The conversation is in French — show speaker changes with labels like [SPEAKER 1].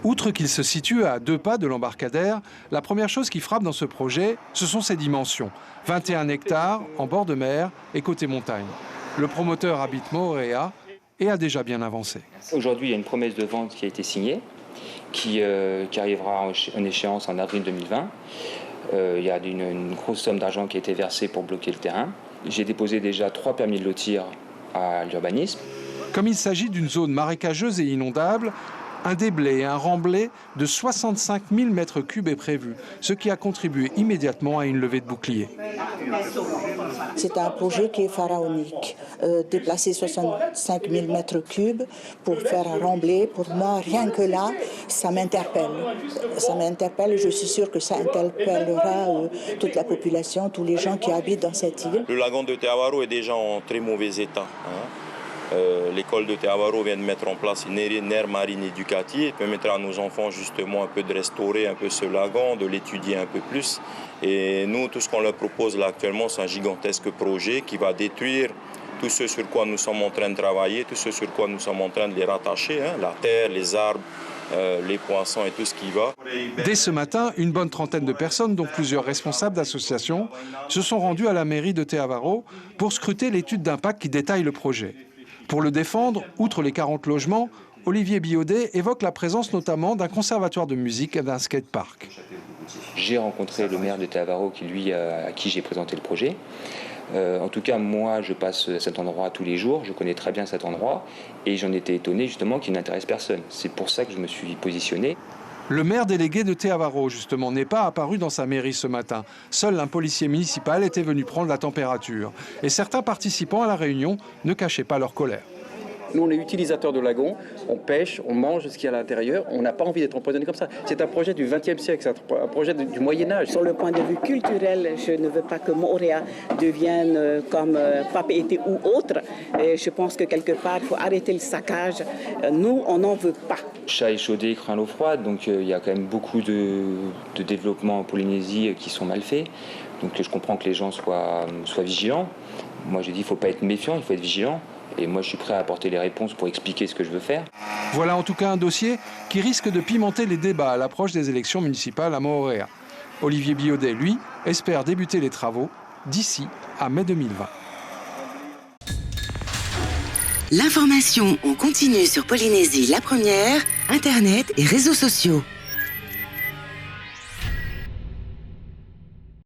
[SPEAKER 1] Outre qu'il se situe à 2 pas de l'embarcadère, la première chose qui frappe dans ce projet, ce sont ses dimensions. 21 hectares en bord de mer et côté montagne. Le promoteur habite Moorea et a déjà bien avancé.
[SPEAKER 2] Aujourd'hui, il y a une promesse de vente qui a été signée, qui arrivera en échéance en avril 2020. Il y a une grosse somme d'argent qui a été versée pour bloquer le terrain. J'ai déposé déjà 3 permis de lotir à l'urbanisme.
[SPEAKER 1] Comme il s'agit d'une zone marécageuse et inondable, un déblai et un remblai de 65 000 mètres cubes est prévu, ce qui a contribué immédiatement à une levée de bouclier.
[SPEAKER 3] C'est un projet qui est pharaonique. Déplacer 65 000 mètres cubes pour faire un remblai, pour moi, rien que là, ça m'interpelle. Ça m'interpelle et je suis sûre que ça interpellera toute la population, tous les gens qui habitent dans cette île.
[SPEAKER 4] Le lagon de Teavaro est déjà en très mauvais état. L'école de Teavaro vient de mettre en place une aire marine éducative qui permettra à nos enfants justement un peu de restaurer un peu ce lagon, de l'étudier un peu plus. Et nous, tout ce qu'on leur propose là actuellement, c'est un gigantesque projet qui va détruire tout ce sur quoi nous sommes en train de travailler, tout ce sur quoi nous sommes en train de les rattacher, la terre, les arbres, les poissons et tout ce qui va.
[SPEAKER 1] Dès ce matin, une bonne trentaine de personnes, dont plusieurs responsables d'associations, se sont rendus à la mairie de Teavaro pour scruter l'étude d'impact qui détaille le projet. Pour le défendre, outre les 40 logements, Olivier Biodet évoque la présence notamment d'un conservatoire de musique et d'un skatepark.
[SPEAKER 2] J'ai rencontré le maire de Teavaro à qui j'ai présenté le projet. En tout cas, moi, je passe à cet endroit tous les jours, je connais très bien cet endroit et j'en étais étonné justement qu'il n'intéresse personne. C'est pour ça que je me suis positionné.
[SPEAKER 1] Le maire délégué de Teavaro, justement, n'est pas apparu dans sa mairie ce matin. Seul un policier municipal était venu prendre la température. Et certains participants à la réunion ne cachaient pas leur colère.
[SPEAKER 5] Nous, on est utilisateurs de lagon, on pêche, on mange ce qu'il y a à l'intérieur, on n'a pas envie d'être empoisonné comme ça. C'est un projet du XXe siècle, c'est un projet du Moyen-Âge.
[SPEAKER 6] Sur le point de vue culturel, je ne veux pas que Moorea devienne comme Papeete ou autre. Et je pense que quelque part, il faut arrêter le saccage. Nous, on n'en veut pas.
[SPEAKER 2] Chat échaudé, craint l'eau froide, donc il y a quand même beaucoup de développements en Polynésie qui sont mal faits. Donc je comprends que les gens soient vigilants. Moi, je dis qu'il ne faut pas être méfiant, il faut être vigilant. Et moi, je suis prêt à apporter les réponses pour expliquer ce que je veux faire.
[SPEAKER 1] Voilà en tout cas un dossier qui risque de pimenter les débats à l'approche des élections municipales à Moorea. Olivier Biodet, lui, espère débuter les travaux d'ici à mai 2020.
[SPEAKER 7] L'information en continu sur Polynésie la première, Internet et réseaux sociaux.